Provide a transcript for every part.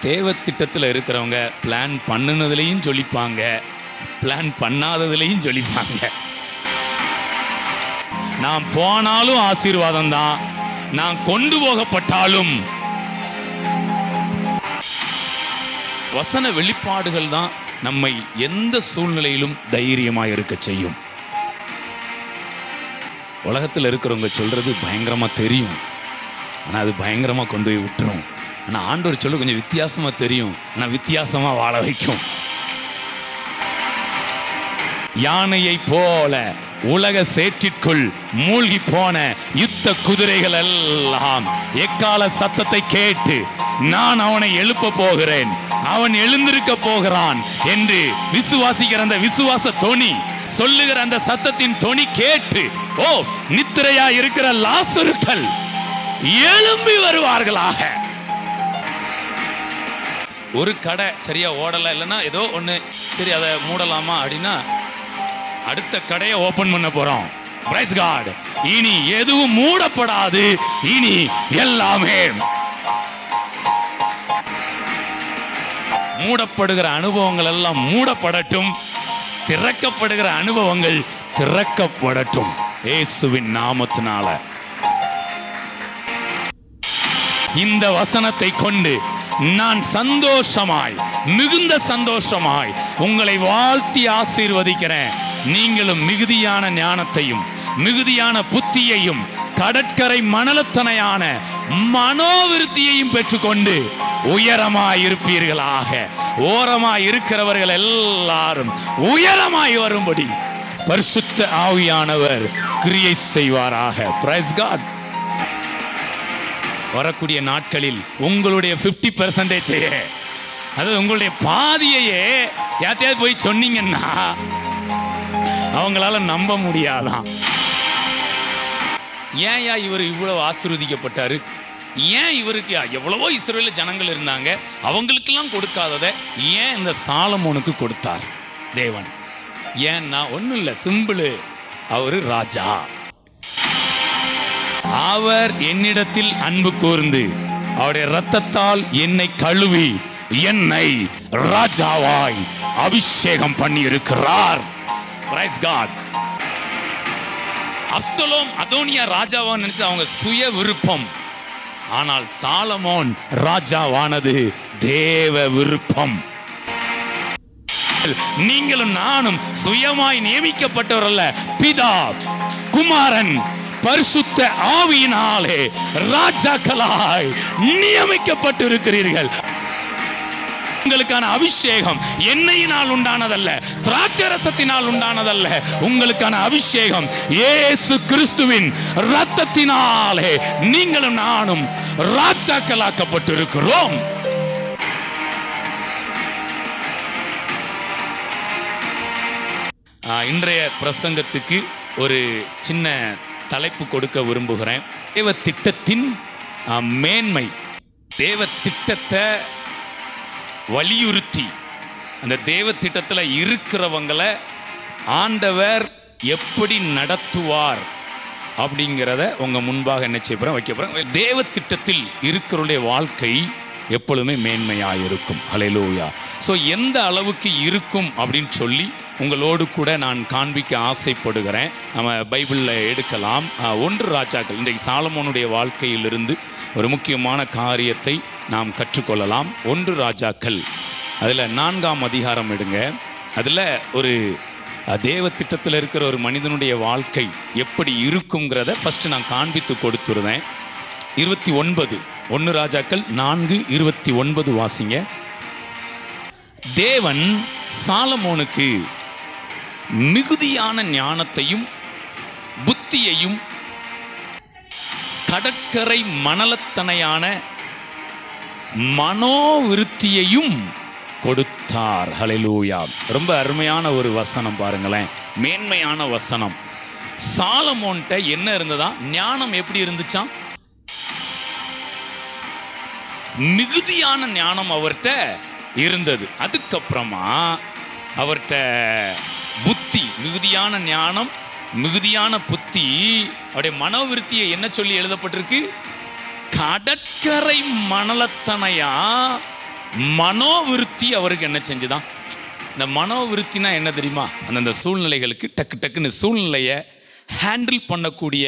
தேவ திட்டத்தில் இருக்கிறவங்க பிளான் பண்ணுனதுலையும் சொல்லிப்பாங்க, பிளான் பண்ணாததுலையும் சொல்லிப்பாங்க. நான் போனாலும் ஆசீர்வாதம் தான், நான் கொண்டு போகப்பட்டாலும். வசன வெளிப்பாடுகள் தான் நம்மை எந்த சூழ்நிலையிலும் தைரியமாக இருக்க செய்யும். உலகத்தில் இருக்கிறவங்க சொல்றது பயங்கரமா தெரியும், ஆனால் அது பயங்கரமா கொண்டு போய் விட்டுரும். ஆனால் ஆண்டவர் சொல்ல கொஞ்சம் வித்தியாசமா தெரியும், ஆனால் வித்தியாசமா வாழ வைக்கும். யானையை போல உலக சேற்றிற்குள் மூழ்கி போன யுத்த குதிரைகள் எல்லாம் எக்கால சத்தத்தை கேட்டு நான் அவனை எழுப்ப போகிறேன், அவன் எழுந்திருக்க போகிறான் என்று விசுவாசிக்கிற அந்த விசுவாச தொனி சொல்லுகிற அந்த சத்தத்தின் தொனி கேட்டு, ஓ நித்திரையா இருக்கிற லாசருக்கள் எழும்பி வருவார்களாக. ஒரு கடை சரியா ஓடல, இல்லைன்னா ஏதோ ஒண்ணு சரி அதை மூடலாமா அப்படின்னா அடுத்த கடையை ஓபன் பண்ண போறோம். Praise God. இனி எதுவும் மூடப்படாது, இனி எல்லாமே மூடப்படுகிற அனுபவங்கள் எல்லாம் மூடப்படட்டும், திறக்கப்படுகிற அனுபவங்கள் திறக்கப்படட்டும் இயேசுவின் நாமத்தினால. இந்த வசனத்தை கொண்டு நான் சந்தோஷமாய், மிகுந்த சந்தோஷமாய் உங்களை வாழ்த்தி ஆசீர்வதிக்கிறேன். நீங்களும் மிகுதியான ஞானத்தையும் மிகுதியான புத்தியையும் கடற்கரை மணலத்தனையான மனோவிருத்தியையும் பெற்றுக்கொண்டு உயரமாய் இருப்பீர்களாக. ஓரமாய் இருக்கிறவர்கள் எல்லாரும் உயரமாய் வரும்படி பரிசுத்த ஆவியானவர் கிரியை செய்வாராக. Praise God. வரக்கூடிய நாட்களில் உங்களுடைய 50% அதாவது உங்களுடைய பாதியையே யார்ட்டையாவது போய் சொன்னீங்கன்னா அவங்களால நம்ப முடியாதான். ஏன் இவர் இவ்வளவு ஆசீர்வதிக்கப்பட்டாரு, ஏன் இவருக்கு எவ்வளவோ இஸ்ரவேல் ஜனங்கள் இருந்தாங்க அவங்களுக்கெல்லாம் கொடுக்காததை ஏன் இந்த சாலமோனுக்கு கொடுத்தார் தேவன்? ஏன்னா ஒன்றும் இல்லை, சிம்பிள். அவரு ராஜா. அவர் என்னிடத்தில் அன்பு கூர்ந்து அவருடைய இரத்தத்தால் என்னை கழுவி என்னை ராஜாவாய் அபிஷேகம் பண்ணி இருக்கிறார். Praise God. அப்சலோம் அதோனியா ராஜாவா நினைச்ச அவங்க சுய விருப்பம், ஆனால் சாலமோன் ராஜாவானது தேவ விருப்பம். நீங்களும் நானும் சுயமாய் நியமிக்கப்பட்டவர் அல்ல, பிதா குமாரன் பரிசுத்த ஆவியினாலே ராஜாக்களாய் நியமிக்கப்பட்டு இருக்கிறீர்கள். உங்களுக்கான அபிஷேகம் எண்ணெயினால் உண்டானதல்ல, திராட்சரசத்தினால் உண்டானதல்ல. உங்களுக்கான அபிஷேகம் இயேசு கிறிஸ்துவின் இரத்தத்தினாலே நீங்களும் நானும் ராஜாக்களாக்கப்பட்டு இருக்கிறோம். இன்றைய பிரசங்கத்துக்கு ஒரு சின்ன தலைப்பு கொடுக்க விரும்புகிறேன். தேவ திட்டத்தின் மேன்மை. தேவ திட்டத்தை வலியுறுத்தி அந்த தேவ திட்டத்தில் இருக்கிறவங்களை ஆண்டவர் எப்படி நடத்துவார் அப்படிங்கிறத உங்க முன்பாக என்ன செய்ய போறேன், வைக்க போறேன். தேவ திட்டத்தில் இருக்கிறவருடைய வாழ்க்கை எப்பொழுதுமே மேன்மையாக இருக்கும். ஹல்லேலூயா. ஸோ எந்த அளவுக்கு இருக்கும் அப்படின்னு சொல்லி உங்களோடு கூட நான் காண்பிக்க ஆசைப்படுகிறேன். நம்ம பைபிளில் எடுக்கலாம். 1 ராஜாக்கள். இன்றைக்கு சாலமோனுடைய வாழ்க்கையிலிருந்து ஒரு முக்கியமான காரியத்தை நாம் கற்றுக்கொள்ளலாம். 1 ராஜாக்கள் அதில் 4ஆம் அதிகாரம் எடுங்க. அதில் ஒரு தேவ திட்டத்தில் இருக்கிற ஒரு மனிதனுடைய வாழ்க்கை எப்படி இருக்குங்கிறத ஃபஸ்ட்டு நான் காண்பித்து கொடுத்துருந்தேன். 29 1 ராஜாக்கள் 4:29 வாசிங்க. தேவன் சாலமோனுக்கு மிகுதியான ஞானத்தையும் புத்தியையும் கடற்கரை மணலத்தனையான மனோவிருத்தியையும் கொடுத்தார். ஹல்லேலூயா. ரொம்ப அருமையான ஒரு வசனம் பாருங்களேன், மேன்மையான வசனம். சாலமோன்ட்ட என்ன இருந்ததா? ஞானம் எப்படி இருந்துச்சாம்? மிகுதியான ஞானம் அவர்கிட்ட இருந்தது. அதுக்கப்புறமா அவர்கிட்ட புத்தி, மிகுதியான ஞானம், மிகுதியான புத்தி. அவருடைய மனோவிருத்தியை என்ன சொல்லி எழுதப்பட்டிருக்கு? கடற்கரை மணலத்தனையா மனோவிருத்தி அவருக்கு என்ன செஞ்சுதான்? இந்த மனோவிருத்தினா என்ன தெரியுமா? அந்தந்த சூழ்நிலைகளுக்கு டக்கு டக்குன்னு சூழ்நிலையை ஹேண்டில் பண்ணக்கூடிய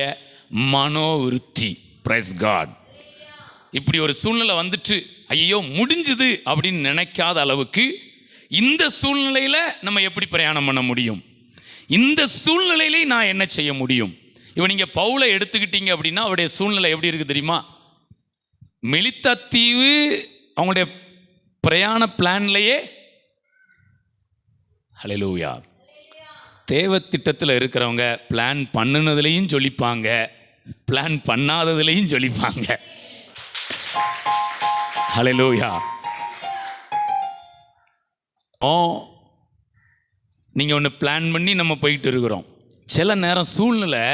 மனோவிருத்தி. Price God. இப்படி ஒரு சூழ்நிலை வந்துட்டு ஐயோ முடிஞ்சுது அப்படின்னு நினைக்காத அளவுக்கு இந்த சூழ்நிலையில் நம்ம எப்படி பிரயாணம் பண்ண முடியும், இந்த சூழ்நிலையிலே நான் என்ன செய்ய முடியும். இவன் நீங்கள் பவுலை எடுத்துக்கிட்டீங்க அப்படின்னா அவருடைய சூழ்நிலை எப்படி இருக்குது தெரியுமா? மெலித்தா தீவு அவங்களுடைய பிரயாண பிளான்லையே. ஹல்லேலூயா. தேவ திட்டத்தில் இருக்கிறவங்க பிளான் பண்ணுனதுலையும் சொல்லிப்பாங்க, பிளான் பண்ணாததுலையும் சொல்லிப்பாங்க. ஹல்லேலூயா. நீங்கள் ஒன்று பிளான் பண்ணி நம்ம போயிட்டு இருக்கிறோம். சில நேரம் சூழ்நிலை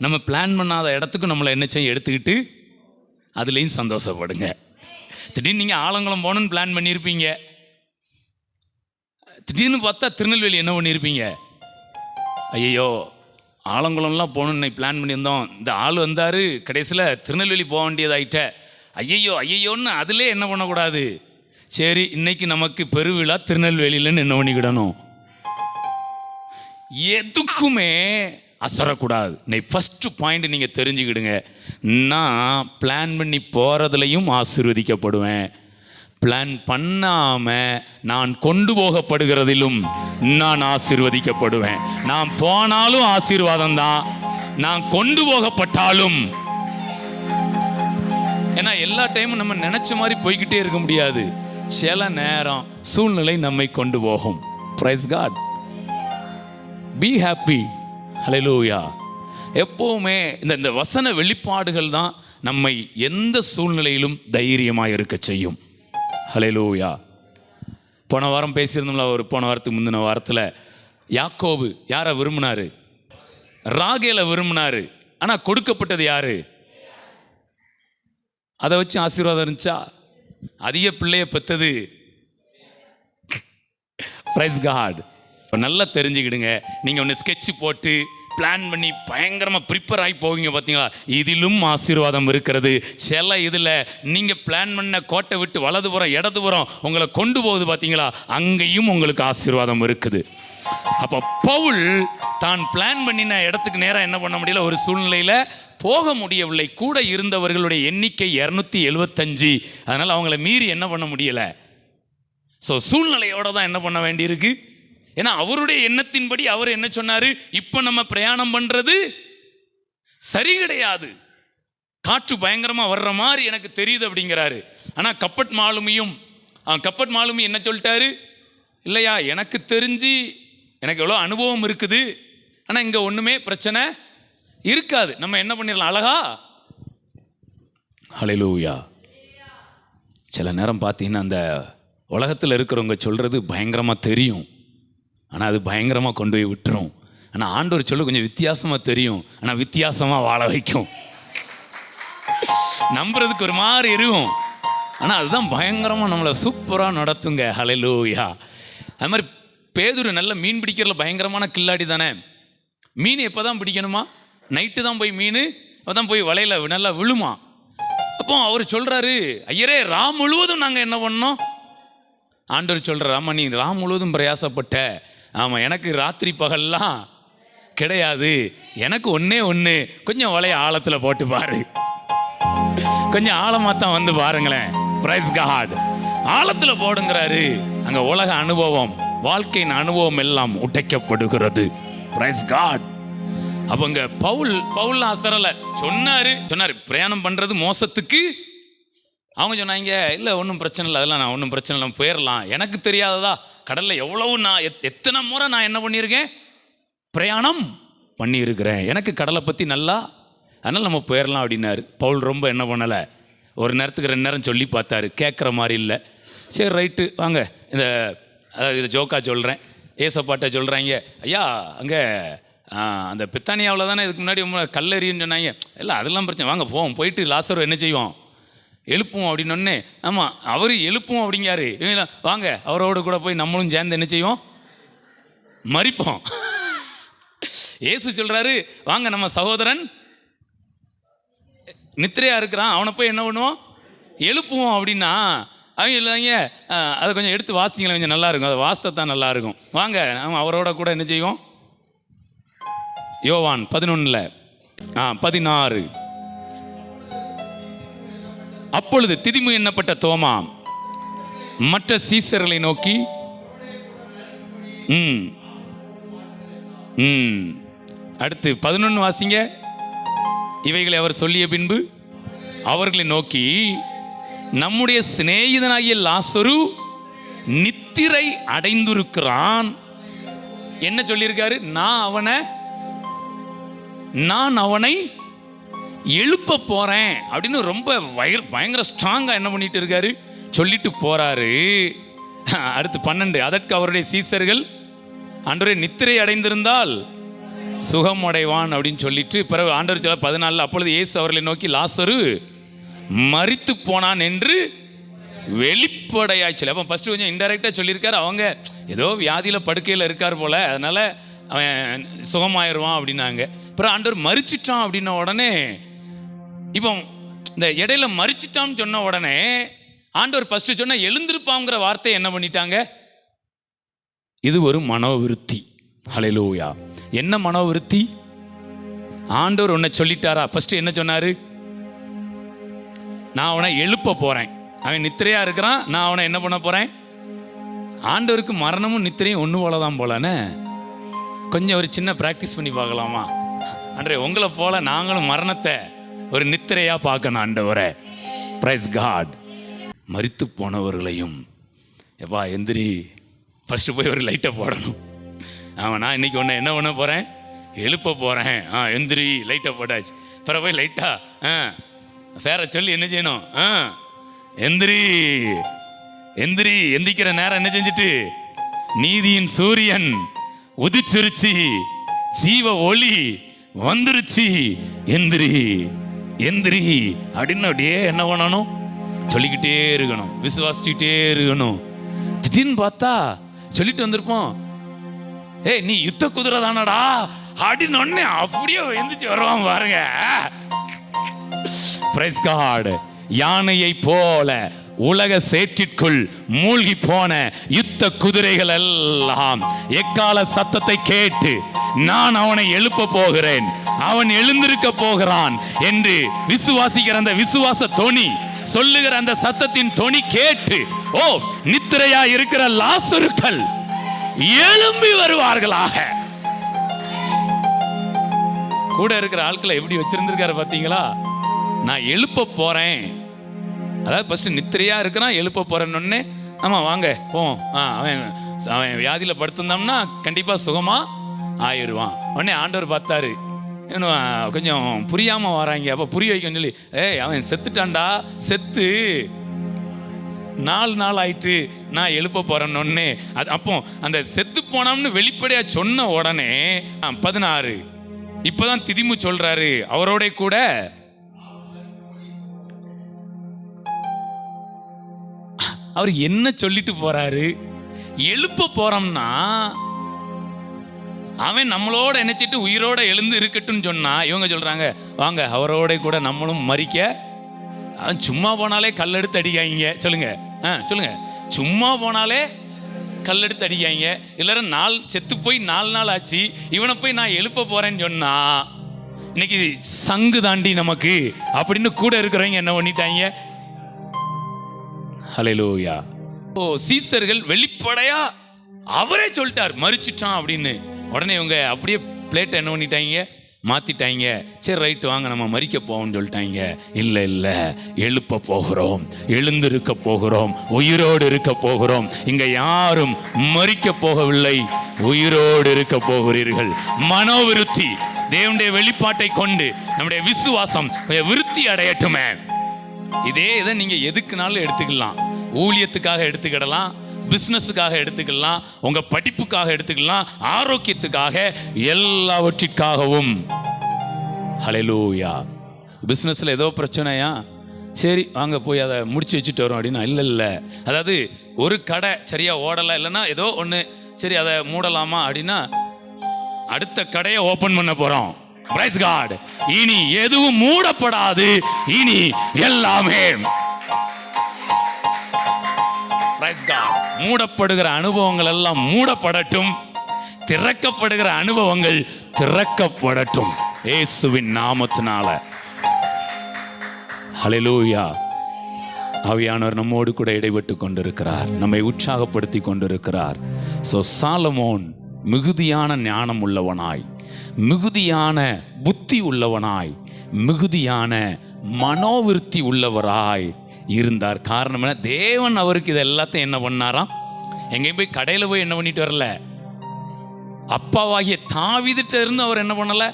நம்ம பிளான் பண்ணாத இடத்துக்கு நம்மளை என்ன செய்ய எடுத்துக்கிட்டு அதுலேயும் சந்தோஷப்படுங்க. திடீர்னு நீங்கள் ஆலங்குளம் போகணுன்னு பிளான் பண்ணியிருப்பீங்க, திடீர்னு பார்த்தா திருநெல்வேலி என்ன பண்ணியிருப்பீங்க? ஐயோ ஆலங்குளம்லாம் போகணுன்னு பிளான் பண்ணியிருந்தோம், இந்த ஆள் வந்தார், கடைசியில் திருநெல்வேலி போக வேண்டியதாயிட்ட. ஐயோன்னு அதிலே என்ன பண்ணக்கூடாது, சரி இன்னைக்கு நமக்கு பெருவிழா திருநெல்வேலியிலன்னு என்ன பண்ணிக்கிடணும். எதுக்குமே அசரக்கூடாது. ஃபஸ்ட்டு பாயிண்ட் நீங்கள் தெரிஞ்சுக்கிடுங்க, நான் பிளான் பண்ணி போகிறதுலையும் ஆசீர்வதிக்கப்படுவேன், பிளான் பண்ணாமல் நான் கொண்டு போகப்படுகிறதிலும் நான் ஆசீர்வதிக்கப்படுவேன். நான் போனாலும் ஆசீர்வாதம் தான், நான் கொண்டு போகப்பட்டாலும். ஏன்னா எல்லா டைமும் நம்ம நினச்ச மாதிரி போய்கிட்டே இருக்க முடியாது. சில நேரம் சூழ்நிலை நம்மை கொண்டு போகும். Praise God. Be happy. Hallelujah. எப்போவுமே இந்த வசன வெளிப்பாடுகள் தான் நம்மை எந்த சூழ்நிலையிலும் தைரியமாக இருக்க செய்யும். ஹல்லேலூயா. போன வாரம் பேசியிருந்தோம்ல, போன வாரத்துக்கு முந்தின வாரத்தில் யாக்கோபு யாரை விரும்பினாரு? ராகேலை விரும்பினாரு. ஆனால் கொடுக்கப்பட்டது யாரு? அதை வச்சு ஆசீர்வாதம் இருந்துச்சா? அதிக பிள்ளைய பெற்றது. Praise God. இப்போ நல்லா தெரிஞ்சுக்கிடுங்க, நீங்கள் ஒன்று ஸ்கெட்சு போட்டு பிளான் பண்ணி பயங்கரமாக ப்ரிப்பேர் ஆகி போவீங்க பார்த்தீங்களா, இதிலும் ஆசீர்வாதம் இருக்கிறது. சில இதில் நீங்கள் பிளான் பண்ண கோட்டை விட்டு வலதுபுறம் இடதுபுறம் உங்களை கொண்டு போகுது பார்த்தீங்களா, அங்கேயும் உங்களுக்கு ஆசீர்வாதம் இருக்குது. அப்போ பவுல் தான் பிளான் பண்ணின இடத்துக்கு நேரம் என்ன பண்ண முடியல, ஒரு சூழ்நிலையில் போக முடியவில்லை. கூட இருந்தவர்களுடைய எண்ணிக்கை 275. அதனால் அவங்கள மீறி என்ன பண்ண முடியலை. ஸோ சூழ்நிலையோடு தான் என்ன பண்ண வேண்டியிருக்கு. ஏன்னா அவருடைய எண்ணத்தின்படி அவர் என்ன சொன்னார், இப்போ நம்ம பிரயாணம் பண்ணுறது சரி கிடையாது, காற்று பயங்கரமாக வர்ற மாதிரி எனக்கு தெரியுது அப்படிங்கிறாரு. ஆனால் கப்பட் மாலுமி என்ன சொல்லிட்டாரு, இல்லையா எனக்கு தெரிஞ்சு எனக்கு எவ்வளோ அனுபவம் இருக்குது, ஆனால் இங்கே ஒன்றுமே பிரச்சனை இருக்காது, நம்ம என்ன பண்ணிடலாம் அழகா. ஹல்லேலூயா. சில நேரம் பார்த்தீங்கன்னா அந்த உலகத்தில் இருக்கிறவங்க சொல்கிறது பயங்கரமாக தெரியும், ஆனால் அது பயங்கரமாக கொண்டு போய் விட்டுரும். ஆனால் ஆண்டவர் சொல்ல கொஞ்சம் வித்தியாசமாக தெரியும், ஆனால் வித்தியாசமாக வாழ வைக்கும். நம்புறதுக்கு ஒரு மாதிரி இருக்கும், ஆனால் அதுதான் பயங்கரமாக நம்மளை சூப்பராக நடத்துங்க. ஹல்லேலூயா. அது மாதிரி பேதுரு நல்ல மீன் பிடிக்கிறதுல பயங்கரமான கில்லாடி தானே. மீன் எப்போ தான் பிடிக்கணுமா? நைட்டு தான் போய் மீன் அப்போ தான் போய் வலையில் நல்லா விழுமா. அப்போ அவர் சொல்கிறாரு, ஐயரே ராம் முழுவதும் நாங்கள் என்ன பண்ணோம். ஆண்டவர் சொல்கிறார், ஆமாம் நீ ராம் முழுவதும் பிரயாசப்பட்ட, ஆமாம் எனக்கு ராத்திரி பகல்லாம் கிடையாது, எனக்கு ஒன்று கொஞ்சம் வலைய ஆழத்தில் போட்டு பாரு, கொஞ்சம் ஆழமாக தான் வந்து பாருங்களேன். Praise God. ஆழத்தில் போடுங்கிறாரு. அங்கே உலக அனுபவம், வாழ்க்கையின் அனுபவம் எல்லாம் உடைக்கப்படுகிறது. Price God. அப்போ இங்கே பவுல் அசரலை சொன்னார் பிரயாணம் பண்ணுறது மோசத்துக்கு. அவங்க சொன்னாங்க, இல்லை ஒன்றும் பிரச்சனை இல்லை, அதெல்லாம் நான் ஒன்றும் பிரச்சனை இல்லை போயிடலாம், எனக்கு தெரியாததா கடலில் எவ்வளவு நான் எத்தனை முறை நான் என்ன பண்ணியிருக்கேன், பிரயாணம் பண்ணியிருக்கிறேன், எனக்கு கடலை பற்றி நல்லா, அதனால் நம்ம போயிடலாம் அப்படின்னாரு. பவுல் ரொம்ப என்ன பண்ணலை, ஒரு நேரத்துக்கு 2 நேரம் சொல்லி பார்த்தாரு, கேட்குற மாதிரி இல்லை. சரி ரைட்டு வாங்க, இதை ஜோக்காக சொல்கிறேன், ஏசப்பாட்ட சொல்கிறாங்க, ஐயா அங்கே அந்த பித்தானியாவில் தானே இதுக்கு முன்னாடி கல்லெறின்னு சொன்னாங்க, இல்லை அதெல்லாம் பிரச்சனை, வாங்க போவோம், போயிட்டு லாசர் என்ன செய்வோம் எழுப்புவோம் அப்படின்னு. ஆமாம் அவர் எழுப்புவோம் அப்படிங்காரு. இவங்க வாங்க அவரோடு கூட போய் நம்மளும் சேர்ந்து என்ன செய்வோம், மறிப்போம். ஏசு சொல்கிறாரு, வாங்க நம்ம சகோதரன் நித்திரையாக இருக்கிறான், அவனை போய் என்ன பண்ணுவோம் எழுப்புவோம் அப்படின்னா, அவங்க இல்லைங்க அதை கொஞ்சம் எடுத்து வாசிங்களேன், கொஞ்சம் நல்லா இருக்கும், அதை வாசித்தான் நல்லா இருக்கும். வாங்க நம்ம அவரோட கூட என்ன செய்வோம். யோவான் 11:16. அப்பொழுது திதிமு எண்ணப்பட்ட தோமா மற்ற சீசர்களை நோக்கி அடுத்து 11 வாசிங்க. இவைகளை அவர் சொல்லிய பின்பு அவர்களை நோக்கி, நம்முடைய சிநேகிதனாகிய லாசரு நித்திரை அடைந்திருக்கிறான். என்ன சொல்லியிருக்காரு? நான் அவனை எழுப்ப போறேன் அப்படின்னு ரொம்ப பயங்கர ஸ்ட்ராங்கா என்ன பண்ணிட்டு இருக்காரு, சொல்லிட்டு போறாரு. அடுத்து 12. அதற்கு அவருடைய சீசர்கள், ஆண்டவரே நித்திரை அடைந்திருந்தால் சுகம் அடைவான் அப்படின்னு சொல்லிட்டு பிறகு ஆண்டவர் சொல்ல 14. அப்பொழுது இயேசு அவர்களை நோக்கி, லாசரு மரித்து போனான் என்று வெளிப்படையாய் சொல்லி. அப்போ ஃபர்ஸ்ட் கொஞ்சம் இன்டைரக்டா சொல்லியிருக்காரு, அவங்க ஏதோ வியாதியில படுக்கையில் இருக்கார் போல, அதனால அவன் சுகமாயிருவான் அப்படின்னாங்க. அப்புறம் ஆண்டவர் மரிச்சிட்டான் அப்படின்ன உடனே, இப்போ இந்த இடையில மரிச்சிட்டான்னு சொன்ன உடனே ஆண்டவர் ஃபர்ஸ்ட் சொன்ன எழுந்திருப்பாங்கிற வார்த்தை என்ன பண்ணிட்டாங்க, இது ஒரு மனோவிருத்தி. ஹல்லேலூயா. என்ன மனோவிருத்தி? ஆண்டவர் உன்னை சொல்லிட்டாரா? ஃபர்ஸ்ட் என்ன சொன்னாரு? நான் அவனை எழுப்ப போறேன். அவன் நித்திரையா இருக்கிறான், நான் அவனை என்ன பண்ண போறேன். ஆண்டவருக்கு மரணமும் நித்திரையும் ஒன்று போலதான் போலன்னு கொஞ்சம் ஒரு சின்ன பிராக்டிஸ் பண்ணி பார்க்கலாமா? அன்றே உங்களை போல நாங்களும் மரணத்தை ஒரு நித்திரையா பார்க்கணும் ஆண்டவரே. Praise God. மரித்து போனவர்களையும் எப்பா எந்திரி, ஃபர்ஸ்ட் போய் ஒரு லைட்டை போடணும். ஆமாம், நான் இன்னைக்கு ஒன்று என்ன பண்ண போகிறேன், எழுப்ப போகிறேன். எந்திரி, லைட்டை போட்டாச்சு. பிறகு போய் லைட்டா வேற சொல்லி என்ன செய்யணும், எந்திரி எந்திரி. எந்திக்கிற நேரம் என்ன செஞ்சுட்டு, நீதியின் சூரியன் உதிச்சிருச்சு, ஜீவ ஒளி வந்துருச்சு, எந்திரி எந்திரி அப்படின்னு அப்படியே என்ன பண்ணணும், சொல்லிக்கிட்டே இருக்கணும், விசுவாசிச்சுட்டே இருக்கணும். திடீர்னு பார்த்தா சொல்லிட்டு வந்திருப்போம், ஏய் நீ யுத்த குதிரை தானடா அப்படின்னு ஒன்னே அப்படியே எந்திரிச்சு வருவான் பாருங்க. Praise God. யானையை போல உலக சேற்றிற்குள் மூழ்கி போன யுத்த குதிரைகள் எல்லாம் எக்கால சத்தத்தை கேட்டு, நான் அவனை எழுப்ப போகிறேன், அவன் எழுந்திருக்க போகிறான் என்று விசுவாசிக்கிற அந்த விசுவாச தொனி, சொல்லுகிற அந்த சத்தத்தின் தொனி கேட்டு, ஓ நித்திரையா இருக்கிற லாசருக்கள் எழும்பி வருவார்களாக. கூட இருக்கிற ஆட்களை எப்படி வச்சிருந்திருக்காரு பாத்தீங்களா? நான் எழுப்ப போறேன். அதாவது ஃபர்ஸ்ட் நித்திரையா இருக்கிறான், எழுப்ப போறேன்னு, ஆமா வாங்க போவோம், அவன் வியாதியில படுத்திருந்தோம்னா கண்டிப்பா சுகமா ஆயிடுவான். உடனே ஆண்டவர் பார்த்தாரு, இன்னும் கொஞ்சம் புரியாம வராங்க, அப்ப புரிய வைக்கணும்னு சொல்லி, ஏய் அவன் செத்துட்டான்டா, செத்து 4 நாள் ஆயிட்டு, நான் எழுப்ப போறேன்னு. அது அப்போ அந்த செத்து போனோம்னு வெளிப்படையா சொன்ன உடனே 16 இப்பதான் திதிமு சொல்றாரு, அவரோட கூட அவர் என்ன சொல்லிட்டு போறாரு, எழுப்ப போறோம்னா அவன் நம்மளோட நினைச்சிட்டு உயிரோட எழுந்து இருக்கட்டும் சொன்னா, இவங்க சொல்றாங்க வாங்க அவரோட கூட நம்மளும் மறிக்க. அவன் சும்மா போனாலே கல்லெடுத்து அடிக்காங்க. சொல்லுங்க சொல்லுங்க, சும்மா போனாலே கல்லெடுத்து அடிக்காங்க. இல்லைன்னா செத்து போய் 4 நாள் ஆச்சு, இவனை போய் நான் எழுப்ப போறேன்னு சொன்னா இன்னைக்கு சங்கு தாண்டி நமக்கு அப்படின்னு கூட இருக்கிறவங்க என்ன பண்ணிட்டாங்க. ஹல்லேலூயா. ஓ சீசர்கள் வெளிப்படையா அவரே சொல்லிட்டார் மரிச்சிட்டான் அப்படின்னு. உடனே இவங்க அப்படியே பிளேட்டை என்ன பண்ணிட்டாங்க, மாத்திட்டாங்க. சரி ரைட்டு வாங்க நம்ம மரிக்க போவோம்னு சொல்லிட்டாங்க. இல்லை இல்லை, எழுப்ப போகிறோம், எழுந்திருக்க போகிறோம், உயிரோடு இருக்க போகிறோம். இங்க யாரும் மரிக்க போகவில்லை, உயிரோடு இருக்க போகிறீர்கள். மனோவிருத்தி, தேவனுடைய வெளிப்பாட்டை கொண்டு நம்முடைய விசுவாசம் விருத்தி அடையட்டுமே. இதே இதை நீங்க எதுக்குனாலும் எடுத்துக்கலாம். ஊழியத்துக்காக எடுத்துக்கிடலாம், பிசினஸுக்காக எடுத்துக்கலாம், உங்க படிப்புக்காக எடுத்துக்கலாம், ஆரோக்கியத்துக்காக, எல்லாவற்றிற்காகவும். ஹல்லேலூயா. பிசினஸ்ல ஏதோ பிரச்சனையா, சரி வாங்க போய் அதை முடிச்சு வச்சுட்டு வரோம் அப்படின்னா, இல்லை இல்லை, அதாவது ஒரு கடை சரியா ஓடலை, இல்லைன்னா ஏதோ ஒன்று சரி அதை மூடலாமா அப்படின்னா அடுத்த கடையை ஓபன் பண்ண போறோம். Praise God. இனி எதுவும் மூடப்படாது, இனி எல்லாமே God. மூடப்படுகிற அனுபவங்கள் எல்லாம் மூடப்படட்டும், திறக்கப்படுகிற அனுபவங்கள் திறக்கப்படட்டும் இயேசுவின் நாமத்தினால. ஹல்லேலூயா. ஆவியானவர் நம்மோடு கூட இடைப்பட்டு கொண்டிருக்கிறார், நம்மை உற்சாகப்படுத்தி கொண்டிருக்கிறார். ஸோ சாலமோன் மிகுதியான ஞானம் உள்ளவனாய், மிகுதியான புத்தி உள்ளவனாய், மிகுதியான மனோவிருத்தி உள்ளவராய் இருந்தார். காரணம் என்ன? தேவன் அவருக்கு இது எல்லாத்தையும் என்ன பண்ணாராம்? எங்கேயும் போய் கடையில் போய் என்ன பண்ணிட்டு வரல. அப்பாவாகிய தாவீதுட்ட இருந்து அவர் என்ன பண்ணல,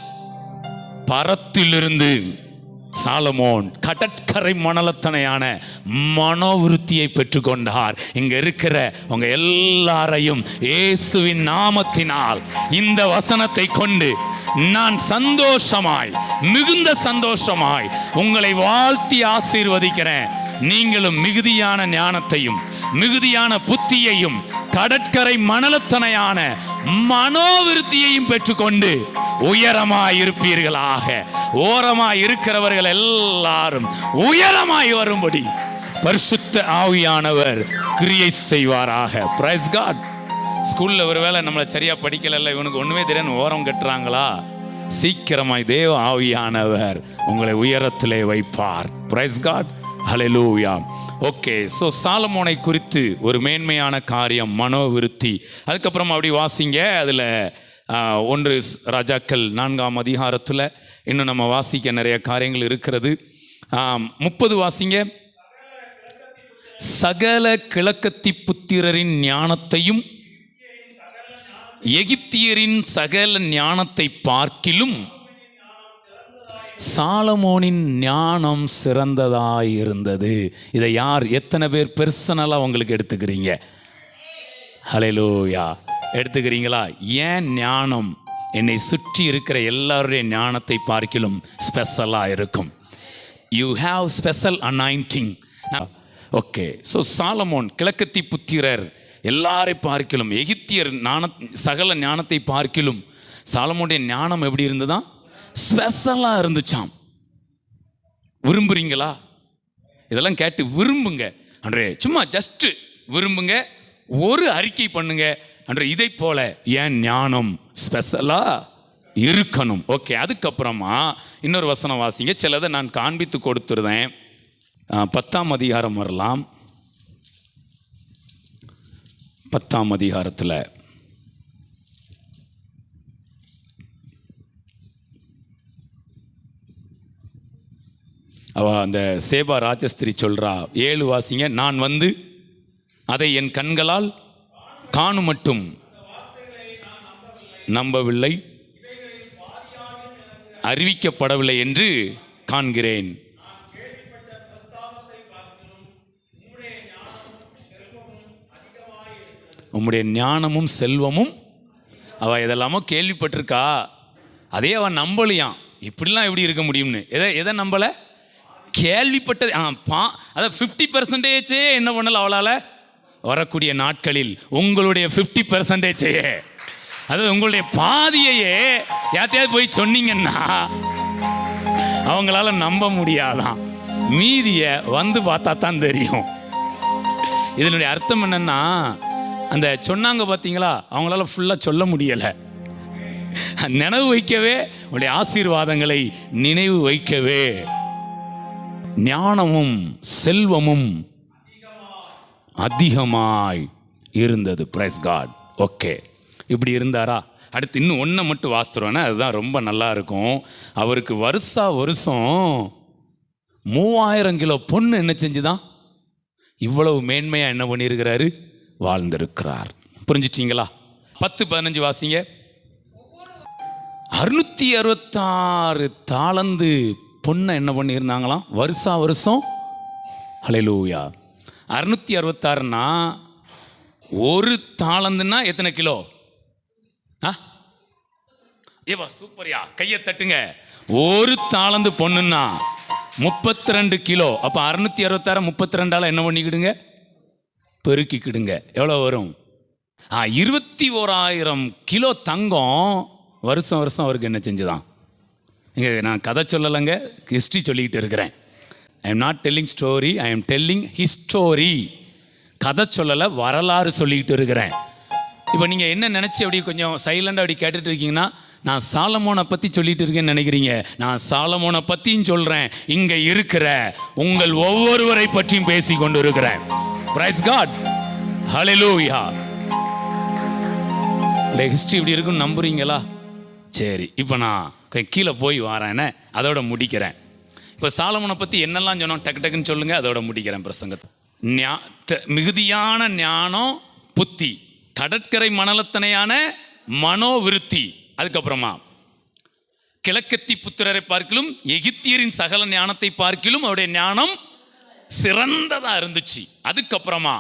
பரத்திலிருந்து சாலமோன் கடற்கரை மணலத்தனையான மனோவிருத்தியை பெற்றுக்கொண்டார். இங்க இருக்கிற உங்க எல்லாரையும் இயேசுவின் நாமத்தினால் இந்த வசனத்தை கொண்டு நான் சந்தோஷமாய், மிகுந்த சந்தோஷமாய் உங்களை வாழ்த்தி ஆசீர்வதிக்கிறேன். நீங்களும் மிகுதியான ஞானத்தையும் மிகுதியான புத்தியையும் கடற்கரை மணலத்தனையான மனோவிருத்தியையும் பெற்றுக்கொண்டு உயரமாய் இருப்பீர்களாக. ஓரமாய் இருக்கிறவர்கள் எல்லாரும் உயரமாய் வரும்படி பரிசுத்த ஆவியானவர் கிரியை செய்வாராக. Praise God. ஸ்கூல்ல ஒருவேளை நம்மளை சரியா படிக்கல, இவனுக்கு ஒண்ணுமே தெரியாது, ஓரம் கட்டுறாங்களா? சீக்கிரமாய் தேவ ஆவியானவர் உங்களை உயரத்திலே வைப்பார். Praise God. Hallelujah. Okay, so சாலமோனை குறித்து ஒரு மேன்மையான காரியம் மனோவிருத்தி. அதுக்கப்புறம் அப்படி வாசிங்க, அதில் 1 ராஜாக்கள் 4ஆம் அதிகாரத்தில் இன்னும் நம்ம வாசிக்க நிறைய காரியங்கள் இருக்கிறது. 30 வாசிங்க. சகல கிழக்கத்தி புத்திரரின் ஞானத்தையும் எகிப்தியரின் சகல ஞானத்தை பார்க்கிலும் சாலமோனின் ஞானம் சிறந்ததாய் இருந்தது. இதை யார், எத்தனை பேர் பர்சனலா உங்களுக்கு எடுத்துக்கிறீங்க? ஹல்லேலூயா. எடுத்துக்கிறீங்களா? ஏன் ஞானம் என்னை சுற்றி இருக்கிற எல்லாருடைய ஞானத்தை பார்க்கிலும் ஸ்பெஷலா இருக்கும். You have special anointing. Okay, so சாலமோன் கிழக்கத்தி புத்திரர் எல்லாரை பார்க்கிலும், எகிப்தியர் சகல ஞானத்தை பார்க்கிலும் சாலமோனுடைய ஞானம் எப்படி இருந்ததா? ஸ்பெஷலாக இருந்துச்சாம். விரும்புறீங்களா? இதெல்லாம் கேட்டு விரும்புங்க அன்றே. சும்மா ஜஸ்ட் விரும்புங்க, ஒரு அறிக்கை பண்ணுங்க அன்றே. இதை போல என் ஞானம் ஸ்பெஷலாக இருக்கணும். ஓகே, அதுக்கப்புறமா இன்னொரு வசனம் வாசிங்க. சிலதை நான் காண்பித்து கொடுத்துருந்தேன். 10ஆம் அதிகாரம் வரலாம். 10ஆம் அதிகாரத்தில் அவ அந்த சேபா ராஜஸ்திரி சொல்றா. 7 வாசிங்க. நான் வந்து அதை என் கண்களால் காணும் மட்டும் நம்பவில்லை, அறிவிக்கப்படவில்லை என்று காண்கிறேன். உம்முடைய ஞானமும் செல்வமும். அவ இதெல்லாமோ கேள்விப்பட்டிருக்கா, அதே அவன் நம்பலையாம். இப்படிலாம் எப்படி இருக்க முடியும்னு. எதை நம்பலை? கேள்விப்பட்டது. அதான் 50% என்ன பண்ணல அவளால். வரக்கூடிய நாட்களில் உங்களுடைய 50% அதாவது உங்களுடைய பாதியையே யார்ட்டையாவது போய் சொன்னீங்கன்னா அவங்களால நம்ப முடியாதான். மீதியை வந்து பார்த்தா தான் தெரியும். இதனுடைய அர்த்தம் என்னன்னா, அந்த சொன்னாங்க பார்த்தீங்களா, அவங்களால ஃபுல்லாக சொல்ல முடியலை. நினைவு வைக்கவே, உங்களுடைய ஆசீர்வாதங்களை நினைவு வைக்கவே ஞானமும் செல்வமும் அதிகமாய் இருந்தது. Price God. ஓகே, இப்படி இருந்தாரா? அடுத்து இன்னும் ஒன்றை மட்டும் வாசித்துருவேன்னா அதுதான் ரொம்ப நல்லா இருக்கும். அவருக்கு வருஷம் 3000 கிலோ பொண்ணு என்ன செஞ்சுதான் இவ்வளவு மேன்மையாக என்ன பண்ணியிருக்கிறாரு? வாழ்ந்திருக்கிறார். புரிஞ்சிட்டீங்களா? 10-15 வாசிங்க. 666 தாளந்து பொண்ணை என்ன பண்ணியிருந்தாங்களாம் வருஷம். ஹல்லேலூயா. 666னா ஒரு தாளந்துன்னா எத்தனை கிலோ? ஏவா சூப்பரியா, கையை தட்டுங்க. ஒரு தாளந்து பொண்ணுன்னா 32 கிலோ. அப்போ 666 32ஆல் என்ன பண்ணிக்கிடுங்க? பெருக்கிக்கிடுங்க. எவ்வளோ வரும்? 21,000 கிலோ தங்கம் வருஷம் அவருக்கு என்ன செஞ்சுதான்? இங்கே நான் கதை சொல்லலைங்க, ஹிஸ்ட்ரி சொல்லிக்கிட்டு இருக்கிறேன். I am not telling story, I am telling history. கதை சொல்லலை, வரலாறு சொல்லிக்கிட்டு இருக்கிறேன். இப்போ நீங்கள் என்ன நினச்சி அப்படி கொஞ்சம் சைலண்டாக அப்படி கேட்டுட்டு இருக்கீங்கன்னா, நான் சாலமோனை பற்றி சொல்லிட்டு இருக்கேன்னு நினைக்கிறீங்க. நான் சாலமோனை பற்றியும் சொல்கிறேன், இங்கே இருக்கிற உங்கள் ஒவ்வொருவரை பற்றியும் பேசி கொண்டு இருக்கிறேன். பிரைஸ் காட், ஹல்லேலூயா. ஹிஸ்ட்ரி இப்படி இருக்குன்னு நம்புறீங்களா? சரி, இப்போ நான் கீழே போய் வரேன்னு அதோட முடிக்கிறேன். இப்போ சாலமோனை பற்றி என்னெல்லாம் சொன்னோம் டக்கு டக்குன்னு சொல்லுங்கள், அதோட முடிக்கிறேன் பிரசங்கத்தை. மிகுதியான ஞானம், புத்தி, கடற்கரை மணலத்தனையான மனோவிருத்தி, அதுக்கப்புறமா கிழக்கத்தி புத்திரரை பார்க்கிலும் எகிப்தியரின் சகல ஞானத்தை பார்க்கிலும் அவருடைய ஞானம் சிறந்ததா இருந்துச்சு. அதுக்கப்புறமா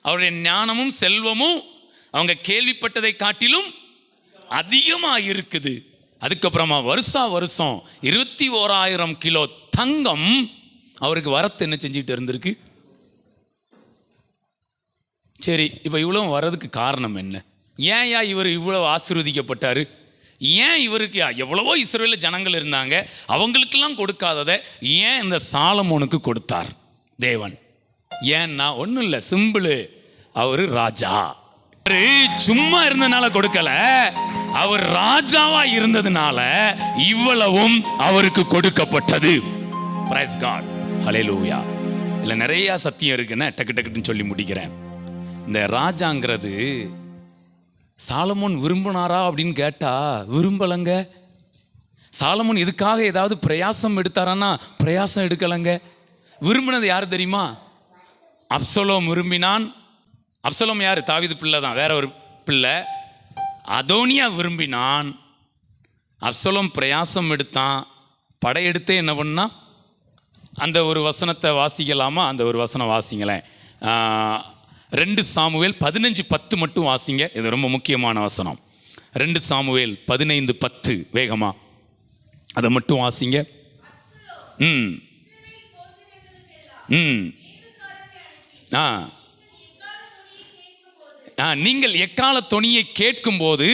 அவருடைய ஞானமும் செல்வமும் அவங்க கேள்விப்பட்டதை காட்டிலும் அதிகமாக இருக்குது. அதுக்கப்புறமா வருஷா வருஷம் 21,000 கிலோ தங்கம் அவருக்கு வரத்து என்ன செஞ்சுட்டு இருந்திருக்கு. சரி, இப்போ இவ்வளோ வர்றதுக்கு காரணம் என்ன? ஏன் இவர் இவ்வளோ ஆசீர்வதிக்கப்பட்டார்? ஏன் இவருக்கு எவ்வளவோ இஸ்ரவேலில் ஜனங்கள் இருந்தாங்க, அவங்களுக்கெல்லாம் கொடுக்காததை ஏன் இந்த சாலமோனுக்கு கொடுத்தார் தேவன்? ஏன்னா ஒன்றும் இல்லை, சிம்பிள். அவர் ராஜா. சும்மா இருந்ததுனால கொடுக்கல, அவர் ராஜாவா இருந்ததுனால இவ்வளவும் அவருக்கு கொடுக்கப்பட்டது. பிரைஸ் காட், ஹல்லேலூயா. இல்ல நிறைய சத்தியம் இருக்குன்னு டக்கு டக்குன்னு சொல்லி முடிக்கிறேன். இந்த ராஜாங்கிறது சாலமோன் விரும்பினாரா அப்படின்னு கேட்டா விரும்பலங்க. சாலமோன் இதுக்காக ஏதாவது பிரயாசம் எடுத்தாரான்னா பிரயாசம் எடுக்கலங்க. விரும்பினது யாரு தெரியுமா? அப்சலோம் விரும்பினான். அப்சலோம் யாரு? தாவீது பிள்ளை தான், வேற ஒரு பிள்ளை. அதோனியா விரும்பினான். அப்சலோம் பிரயாசம் எடுத்தான். படையெடுத்தே என்ன பண்ணா? அந்த ஒரு வசனத்தை வாசிக்கலாமா? அந்த ஒரு வசனம் வாசிங்களேன். 2 சாமுவேல் 15:10 மட்டும் வாசிங்க. இது ரொம்ப முக்கியமான வசனம். 2 சாமுவேல் 15:10 வேகமா அதை மட்டும் வாசிங்க. நீங்கள் எக்கால தொனியை கேட்கும் போது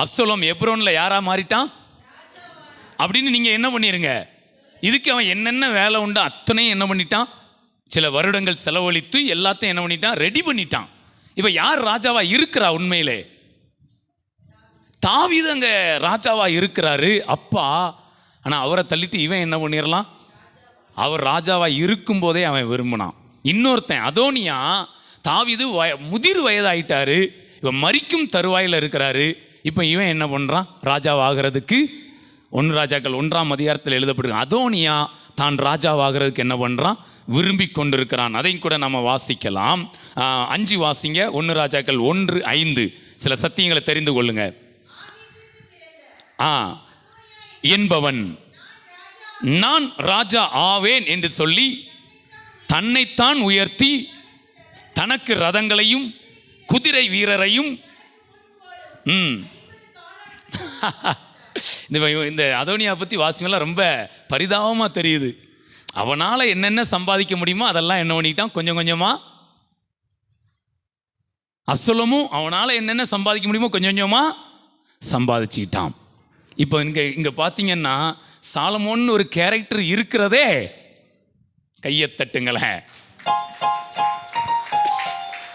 அப்சலோம் எப்ரோன்ல யாரா மாறிட்டான் அப்படின்னு நீங்க என்ன பண்ணிருங்க. இதுக்கு அவன் என்னென்ன வேலை உண்டு அத்தனையும் என்ன பண்ணிட்டான்? சில வருடங்கள் செலவழித்து எல்லாத்தையும் என்ன பண்ணிட்டான்? ரெடி பண்ணிட்டான். இப்ப யார் ராஜாவா இருக்கிறா? உண்மையிலே தாவீது அங்க ராஜாவா இருக்கிறாரு அப்பா. ஆனா அவரை தள்ளிட்டு இவன் என்ன பண்ணிடலாம்? அவர் ராஜாவா இருக்கும் போதே அவன் விரும்பினான். இன்னொருத்தன் அதோனியா, தாவீது முதிர் வயதாயிட்டாரு, இவன் மரிக்கும் தருவாயில் இருக்கிறாரு. இப்போ இவன் என்ன பண்ணுறான்? ராஜாவாகிறதுக்கு 1 ராஜாக்கள் 1ஆம் அதிகாரத்தில் எழுதப்பட்டிருக்கு. அதோனியா தான் ராஜாவாகிறதுக்கு என்ன பண்ணுறான்? விரும்பி கொண்டிருக்கிறான். அதையும் கூட நம்ம வாசிக்கலாம். 5 வாசிங்க. 1 ராஜாக்கள் 1:5 சில சத்தியங்களை தெரிந்து கொள்ளுங்க. என்பவன் நான் ராஜா ஆவேன் என்று சொல்லி தன்னைத்தான் உயர்த்தி தனக்கு ரதங்களையும் குதிரை வீரரையும் இந்த அதோனியா பற்றி வாசிங்கெல்லாம் ரொம்ப பரிதாபமாக தெரியுது. அவனால் என்னென்ன சம்பாதிக்க முடியுமோ அதெல்லாம் என்ன பண்ணிட்டான்? கொஞ்சம் கொஞ்சமாக. அப்சலோமும் அவனால் என்னென்ன சம்பாதிக்க முடியுமோ கொஞ்சம் கொஞ்சமாக சம்பாதிச்சுக்கிட்டான். இப்போ இங்கே பார்த்தீங்கன்னா சாலமோன் ஒரு கேரக்டர் இருக்கிறதே. கையை தட்டுங்களேன்.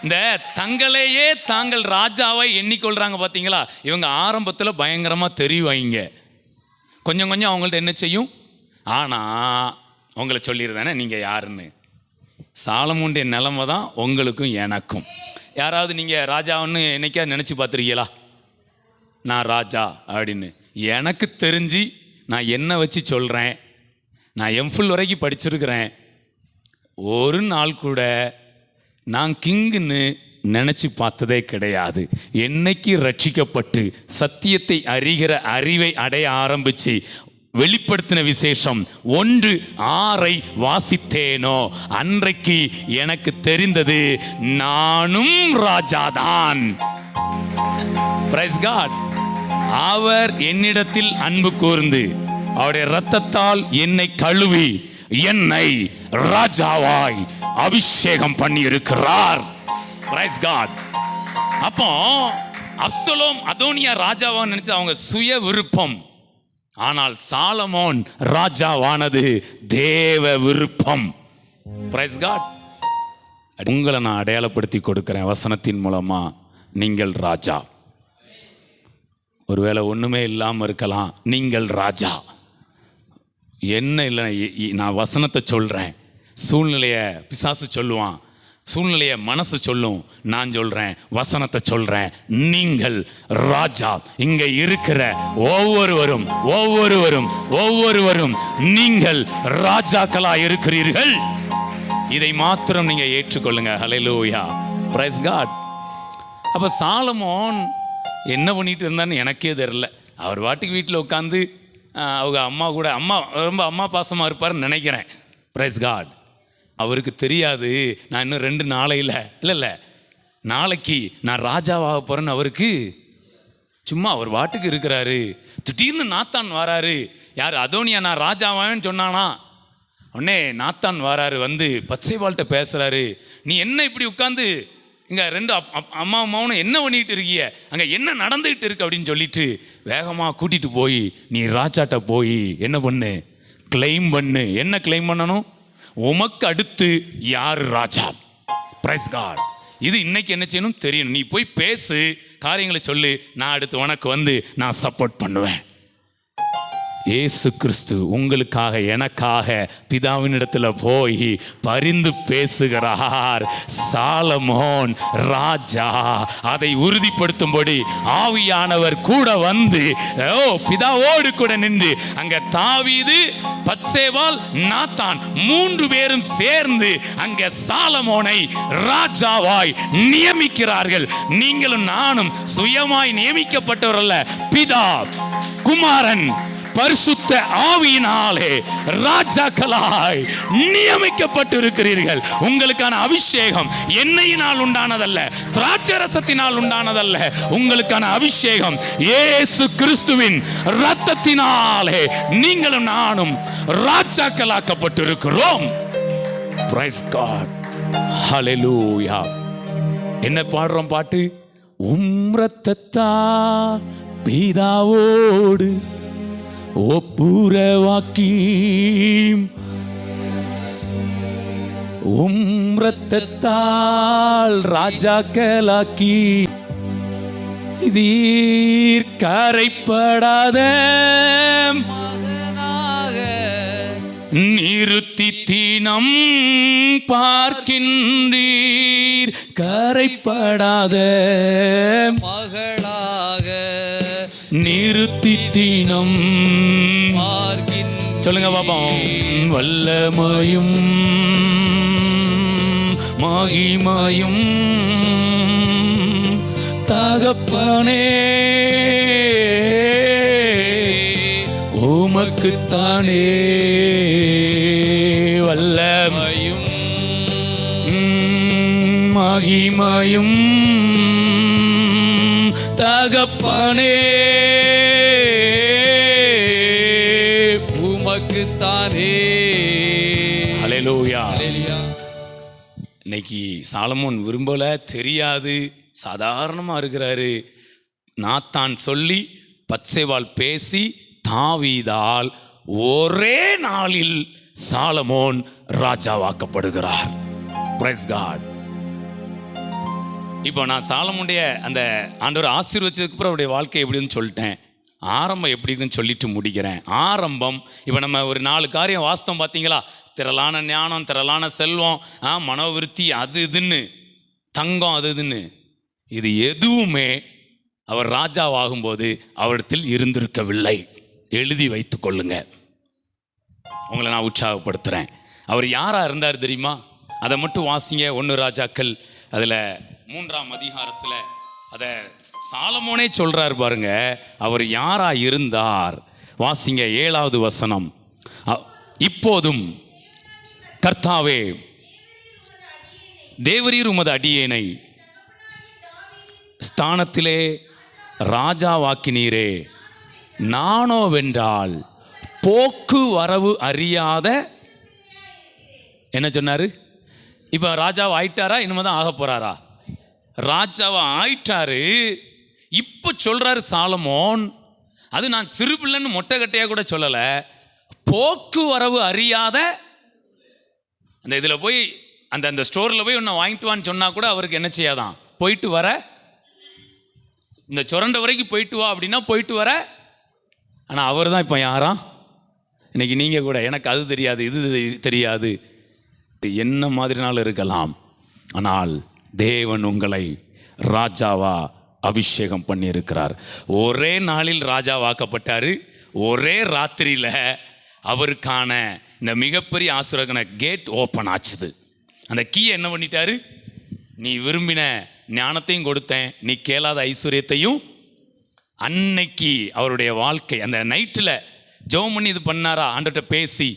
இந்த தங்களையே தாங்கள் ராஜாவை எண்ணிக்கொள்றாங்க பார்த்தீங்களா? இவங்க ஆரம்பத்தில் பயங்கரமாக தெரிவாங்க. கொஞ்சம் கொஞ்சம் அவங்கள்ட்ட என்ன செய்யும்? ஆனால் உங்களை சொல்லிடுதானே நீங்கள் யாருன்னு. சாலமோனுடைய நிலைமை தான் உங்களுக்கும் எனக்கும். யாராவது நீங்கள் ராஜான்னு என்னைக்காவது நினச்சி பார்த்துருக்கீங்களா? நான் ராஜா அப்படின்னு. எனக்கு தெரிஞ்சு நான் என்ன வச்சு சொல்கிறேன், நான் எம்ஃபில் வரைக்கும் படிச்சிருக்கிறேன். ஒரு நாள் கூட நான் கிங்குன்னு நினச்சி பார்த்ததே கிடையாது. என்னைக்கு ரட்சிக்கப்பட்டு சத்தியத்தை அறிகிற அறிவை அடைய ஆரம்பித்து வெளிப்படுத்தின விசேஷம் 1:6 வாசித்தேனோ அன்றைக்கு எனக்கு தெரிந்தது நானும் ராஜாதான். Price God. அவர் என்னிடத்தில் அன்பு கூர்ந்து அவருடைய இரத்தத்தால் என்னை கழுவி என்னை ராஜாவாய் அபிஷேகம் பண்ணி இருக்கிறார். Praise God. அப்போ அப்சலோம் அதோனியா ராஜாவா நினைச்சு அவங்க சுய விருப்பம், ஆனால் சாலமோன் ராஜாவானது தேவ விருப்பம். Praise God. உங்களை நான் அடையாளப்படுத்தி கொடுக்கிறேன் வசனத்தின் மூலமா. நீங்கள் ராஜா. ஒருவேளை ஒண்ணுமே இல்லாமல் இருக்கலாம், நீங்கள் ராஜா. என்ன இல்லை, நான் வசனத்தை சொல்றேன். சூழ்நிலையை பிசாசு சொல்லுவான், சூழ்நிலையை மனசு சொல்லும். நான் சொல்றேன், வசனத்தை சொல்றேன். நீங்கள் ராஜா. இங்க இருக்கிற ஒவ்வொருவரும் ஒவ்வொருவரும் ஒவ்வொருவரும் நீங்கள் ராஜாக்களா இருக்கிறீர்கள். இதை மாத்திரம் நீங்க ஏற்றுக்கொள்ளுங்க. ஹல்லேலூயா, பிரைஸ் காட். அப்ப சாலமோன் என்ன பண்ணிட்டு இருந்தான்னு எனக்கே தெரியல. அவர் வாட்டுக்கு வீட்டில் உட்காந்து அவங்க அம்மா கூட, அம்மா ரொம்ப அம்மா பாசமாக இருப்பார்னு நினைக்கிறேன். Praise God. அவருக்கு தெரியாது நான் இன்னும் 2 நாளையில் இல்லை நாளைக்கு நான் ராஜாவாக போகிறேன்னு. அவருக்கு சும்மா அவர் வாட்டுக்கு இருக்கிறாரு. திடீர்னு நாத்தான் வராரு. யார்? அதோனியா நான் ராஜாவான்னு சொன்னானா? உடனே நாத்தான் வராரு, வந்து பத்சேபாள்கிட்ட பேசுகிறாரு. நீ என்ன இப்படி உட்காந்து இங்கே 2 அம்மாவும் என்ன பண்ணிட்டு இருக்கிய, அங்கே என்ன நடந்துகிட்டு இருக்கு அப்படின்னு சொல்லிட்டு வேகமாக கூட்டிகிட்டு போய் நீ ராஜாட்ட போய் என்ன பண்ணு, கிளைம் பண்ணு. என்ன கிளைம் பண்ணணும்? உமக்கு அடுத்து யார் ராஜா? Price God. இது இன்னைக்கு என்ன செய்யணும் தெரியணும். நீ போய் பேசு, காரியங்களை சொல்லு, நான் அடுத்து உனக்கு வந்து நான் சப்போர்ட் பண்ணுவேன். இயேசு கிறிஸ்து உங்களுக்காக எனக்காக பிதாவினிடத்தில் போய் பரிந்து பேசுகிறார். சாலமோன் ராஜா. அதை உறுதிப்படுத்தும்படி ஆவியானவர் கூட வந்து பிதாவோடு கூட நின்று அங்க தாவீது, பத்சேபாள், நாத்தான் 3 பேரும் சேர்ந்து அங்க சாலமோனை ராஜாவாய் நியமிக்கிறார்கள். நீங்களும் நானும் சுயமாய் நியமிக்கப்பட்டவர் அல்ல. பிதா, குமாரன், பரிசுத்த ஆவியினாலே ராஜாக்களாய் நியமிக்கப்பட்டிருக்கிறீர்கள். உங்களுக்கான அபிஷேகம் எண்ணெயினால் உண்டானதல்ல, திராட்சரசத்தினால் உண்டானதல்ல. உங்களுக்கான அபிஷேகம் இயேசு கிறிஸ்துவின் இரத்தத்தினாலே நீங்களும் நானும் ராஜாக்களாக்கப்பட்டிருக்கிறோம். Price God. ஹல்லேலூயா. என்ன பாடுறோம் பாட்டு? இரத்தத்தால் பிதாவோடு ஒப்புரவாக்கி, இரத்தத்தால் ராஜாக்களாக்கி, இதீர் கரைப்படாத மகனாக நிறுத்தி தினம் பார்க்கின்றீர். கரைப்படாத மகளாக நிறுத்தி தினம் சொல்லுங்க பாப்போம். வல்லமையும் மகிமையும் தகப்பனே உமக்குத்தானே. வல்லமையும் மகிமையும் தகப்பனே உமக்குத்தானே. ஹல்லேலூயா. இன்னைக்கு சாலமோன் விரும்பல, தெரியாது, சாதாரணமா இருக்கிறாரு. நாத்தான் சொல்லி, பத்சேபாள் பேசி, தாவீதால் ஒரே நாளில் சாலமோன் ராஜாவாக்கப்படுகிறார். Price God. இப்போ நான் சாலமோனுடைய அந்த ஆண்டவர் ஆசீர்வதிச்சதுக்கு அப்புறம் அவருடைய வாழ்க்கை எப்படின்னு சொல்லிட்டேன். ஆரம்பம் எப்படின்னு சொல்லிட்டு முடிக்கிறேன். ஆரம்பம் இப்போ நம்ம ஒரு 4 காரியம் வாஸ்தவம் பார்த்தீங்களா? திரளான ஞானம், திரளான செல்வம், மனோவிருத்தி, அது இதுன்னு, தங்கம், அது இதுன்னு, இது எதுவுமே அவர் ராஜாவாகும்போது அவரிடத்தில் இருந்திருக்கவில்லை. எழுதி வைத்துக் கொள்ளுங்க. உங்களை நான் உற்சாகப்படுத்துகிறேன். அவர் யாராக இருந்தார் தெரியுமா? அதை மட்டும் வாசிங்க. 1 ராஜாக்கள் அதில் 3ஆம் அதிகாரத்தில் அதை சாலமோனே சொல்றார் பாருங்க. அவர் யாரா இருந்தார்? வாசிங்க 7வது வசனம். இப்போதும் கர்த்தாவே, தேவரீர் உமது அடியேனை ஸ்தானத்திலே ராஜாவாக்கினீரே. நானோ வென்றால் போக்கு வரவு அறியாத, என்ன சொன்னாரு? இப்போ ராஜாவை ஆயிட்டாரா? இனிமேதான் ஆக போறாரா? ராஜாவை ஆயிட்டாரு. இப்போ சொல்றாரு சாலமோன், அது நான் சிறு பிள்ளைன்னு மொட்டை கட்டையாக கூட சொல்லலை, போக்குவரவு அறியாத அந்த இதில் போய் அந்த அந்த ஸ்டோரில் போய் ஒன்று வாங்கிட்டு வான்னு சொன்னால் கூட அவருக்கு என்ன செய்யாதான், போயிட்டு வர, இந்த சுரண்ட வரைக்கும் போயிட்டு வா அப்படின்னா போயிட்டு வர. ஆனால் அவர் தான் இப்போ யாரா? இன்னைக்கு நீங்கள் கூட எனக்கு அது தெரியாது இது தெரியாது என்ன மாதிரினாலும் இருக்கலாம், ஆனால் தேவன் உங்களை ராஜாவா அபிஷேகம் பண்ணியிருக்கிறார். ஒரே நாளில் ராஜாவாக்கப்பட்டார். ஒரே ராத்திரியில் அவருக்கான இந்த மிகப்பெரிய ஆசீர்வாதமான கேட் ஓப்பன் ஆச்சுது. அந்த கீயை என்ன பண்ணிட்டாரு? நீ விரும்பின ஞானத்தையும் கொடுத்தேன், நீ கேளாத ஐஸ்வர்யத்தையும். அன்னைக்கு அவருடைய வாழ்க்கை அந்த நைட்டில் ஜெபம் பண்ணி இது பண்ணாரா, ஆண்டவர்கிட்ட பேசி,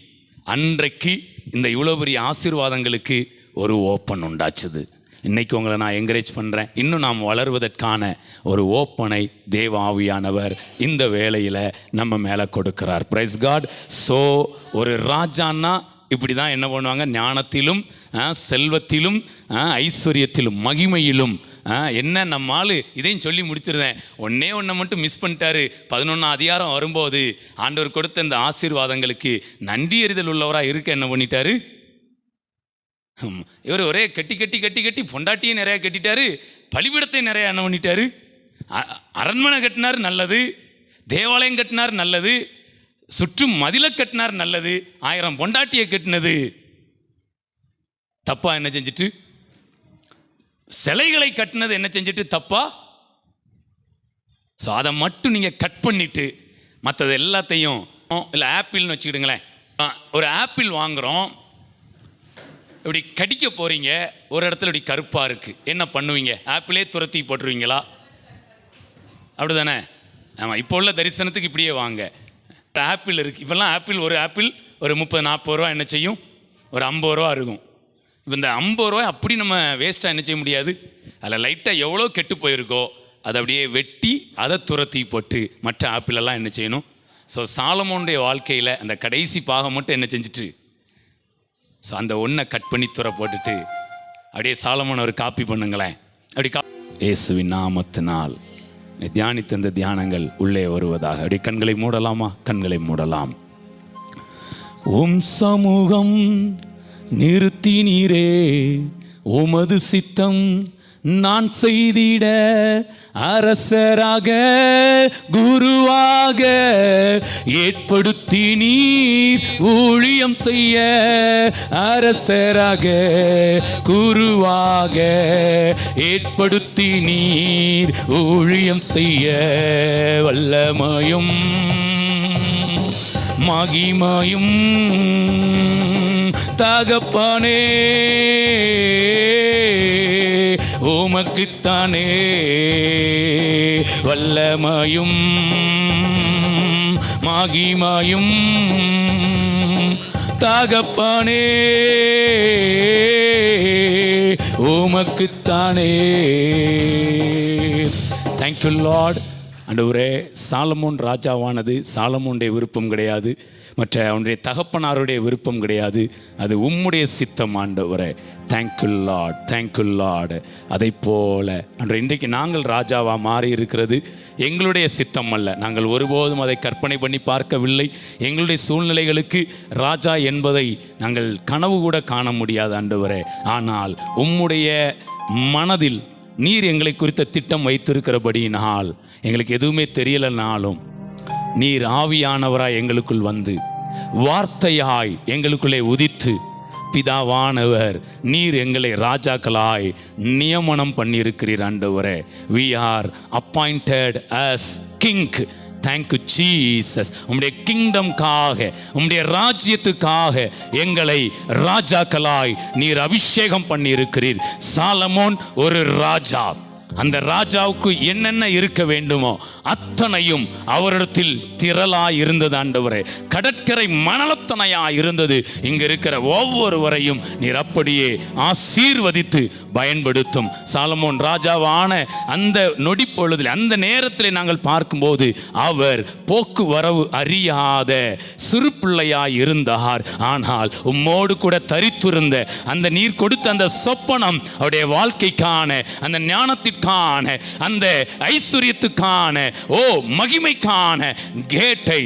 அன்றைக்கு இந்த இவ்வளோ பெரிய ஆசீர்வாதங்களுக்கு ஒரு ஓப்பன் உண்டாச்சுது. இன்றைக்கி உங்களை நான் என்கரேஜ் பண்ணுறேன், இன்னும் நாம் வளருவதற்கான ஒரு ஓப்பனை தேவ ஆவியானவர் இந்த வேளையில் நம்ம மேலே கொடுக்கிறார். Price God. ஸோ ஒரு ராஜான்னா இப்படி தான் என்ன பண்ணுவாங்க, ஞானத்திலும் செல்வத்திலும் ஐஸ்வர்யத்திலும் மகிமையிலும். என்ன நம்ம ஆள் இதையும் சொல்லி முடிச்சிருந்தேன், ஒன்றே ஒன்றை மட்டும் மிஸ் பண்ணிட்டாரு. 11ஆம் அதிகாரம் வரும்போது ஆண்டவர் கொடுத்த இந்த ஆசீர்வாதங்களுக்கு நன்றி அறிதல் உள்ளவராக இருக்க என்ன பண்ணிட்டாரு, இவர் ஒரே கட்டி கட்டி கட்டி கட்டி பொண்டாட்டியும் நிறையா கட்டிட்டாரு, பலிபீடத்தை நிறையா என்ன பண்ணிட்டாரு. அரண்மனை கட்டினார் நல்லது, தேவாலயம் கட்டினார் நல்லது, சுற்றும் மதிலை கட்டினார் நல்லது, 1000 பொண்டாட்டியை கட்டினது தப்பா என்ன செஞ்சிட்டு, சிலைகளை கட்டினது என்ன செஞ்சுட்டு தப்பா. ஸோ அதை மட்டும் நீங்கள் கட் பண்ணிட்டு மற்றது எல்லாத்தையும், இல்லை ஆப்பிள்னு வச்சுக்கிடுங்களேன், ஒரு ஆப்பிள் வாங்குகிறோம், இப்படி கடிக்க போகிறீங்க, ஒரு இடத்துல இப்படி கருப்பாக இருக்குது, என்ன பண்ணுவீங்க? ஆப்பிளே துரத்தி போட்டுருவீங்களா? அப்படி தானே? ஆமாம், இப்போ உள்ள தரிசனத்துக்கு இப்படியே வாங்க. ஆப்பிள் இருக்குது, இப்போல்லாம் ஆப்பிள் ஒரு ஆப்பிள் ஒரு 30-40 ரூபா என்ன செய்யும், ஒரு 50 ரூபா இருக்கும். இப்போ இந்த 50 ரூபாய் அப்படி நம்ம வேஸ்ட்டாக என்ன செய்ய முடியாது. அதில் லைட்டாக எவ்வளோ கெட்டு போயிருக்கோ அதை அப்படியே வெட்டி அதை துரத்தி போட்டு மற்ற ஆப்பிளெல்லாம் என்ன செய்யணும். ஸோ சாலமோனுடைய வாழ்க்கையில் அந்த கடைசி பாகம் மட்டும் என்ன செஞ்சுட்டு, ஸோ அந்த ஒன்றை கட் பண்ணி துற போட்டுட்டு அப்படியே சாலமோன் ஒரு காப்பி பண்ணுங்களேன். அப்படி இயேசுவின் நாமத்தினால் தியானித்த இந்த தியானங்கள் உள்ளே வருவதாக. அப்படியே கண்களை மூடலாமா? கண்களை மூடலாம். உம் சமூகம் நிறுத்தினீரே, உமது சித்தம் நான் செய்திட, அரசராக குருவாக ஏற்படுத்தி நீர் ஊழியம் செய்ய, அரசராக குருவாக ஏற்படுத்தி நீர் ஊழியம் செய்ய, வல்லமையும் மகிமையும் தகப்பனே உமக்குத்தானே, வல்லமையும் மகிமையும் தகப்பனே உமக்குத்தானே. Thank you Lord. ஆண்டவரே, சாலமோன் ராஜாவானது சாலமோனுடைய விருப்பம் கிடையாது, மற்ற அவனுடைய தகப்பனாருடைய விருப்பம் கிடையாது, அது உம்முடைய சித்தம் ஆண்டவரே. Thank you Lord, thank you Lord. அதை போல அன்று இன்றைக்கு நாங்கள் ராஜாவாக மாறி இருக்கிறது எங்களுடைய சித்தம் அல்ல, நாங்கள் ஒருபோதும் அதை கற்பனை பண்ணி பார்க்கவில்லை. எங்களுடைய சூழ்நிலைகளுக்கு ராஜா என்பதை நாங்கள் கனவு கூட காண முடியாது ஆண்டவரே. ஆனால் உம்முடைய மனதில் நீர் எங்களை குறித்த திட்டம் வைத்திருக்கிறபடியினால் எங்களுக்கு எதுவுமே தெரியலைனாலும் நீர் ஆவியானவராய் எங்களுக்குள் வந்து வார்த்தையாய் எங்களுக்குள்ளே உதித்து பிதாவானவர் நீர் எங்களை ராஜாக்களாய் நியமனம் பண்ணியிருக்கிறீர் ஆண்டவரே. we are appointed as king. Thank you Jesus. உம்முடைய கிங்டம்காக, உம்முடைய ராஜ்யத்துக்காக எங்களை ராஜாக்களாய் நீர் அபிஷேகம் பண்ணியிருக்கிறீர். சாலமோன் ஒரு ராஜா. அந்த ராஜாவுக்கு என்னென்ன இருக்க வேண்டுமோ அத்தனையும் அவரிடத்தில் திரளாய் இருந்தது ஆண்டவரே. கடற்கரை மணலத்தனையாய் இருந்தது. இங்கே இருக்கிற ஒவ்வொருவரையும் நீர் அப்படியே ஆசீர்வதித்து பயன்படுத்தும். சாலமோன் ராஜாவான அந்த நொடி பொழுதில், அந்த நேரத்தில் நாங்கள் பார்க்கும்போது அவர் போக்குவரவு அறியாத சிறு பிள்ளையாய் இருந்தார். ஆனால் உம்மோடு கூட தரித்திருந்த அந்த நீர் கொடுத்த அந்த சொப்பனம் அவருடைய வாழ்க்கைக்கான, அந்த ஞானத்திற்கு ஆசீர்வாதத்திற்கான, அந்த ஐஸ்வர்யத்துக்கான, மகிமைக்கான கேட்டை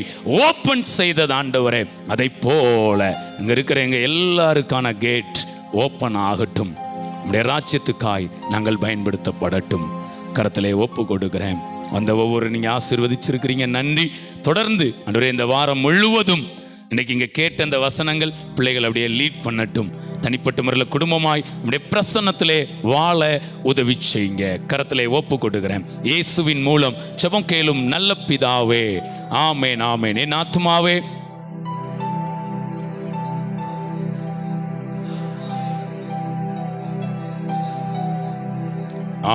ஓபன் செய்தது ஆண்டவரே. அதை போல இங்க இருக்கிற எங்க எல்லாருக்கான கேட் ஓப்பன் ஆகட்டும். உடைய ராஜ்யத்துக்காய் நாங்கள் பயன்படுத்தப்படட்டும். கரத்திலே ஒப்பு கொடுக்கிறேன். அந்த ஒவ்வொரு நீங்க ஆசீர்வதிச்சிருக்கிறீங்க, நன்றி. தொடர்ந்து ஆண்டவரே இந்த வாரம் முழுவதும் இன்னைக்கு இங்கே கேட்ட அந்த வசனங்கள் பிள்ளைகள் அப்படியே லீட் பண்ணட்டும். தனிப்பட்ட முறையில் குடும்பமாய் நம்முடைய பிரசன்னத்திலே வாழ உதவி செய்யுங்க. கரத்திலே ஒப்பு கொடுக்கிறேன். இயேசுவின் மூலம் ஜெபம் கேளும் நல்ல பிதாவே, ஆமேன் ஆமேன். என் ஆத்துமாவே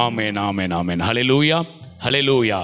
ஆமேன் ஆமேன் ஆமேன். ஹல்லேலூயா ஹல்லேலூயா.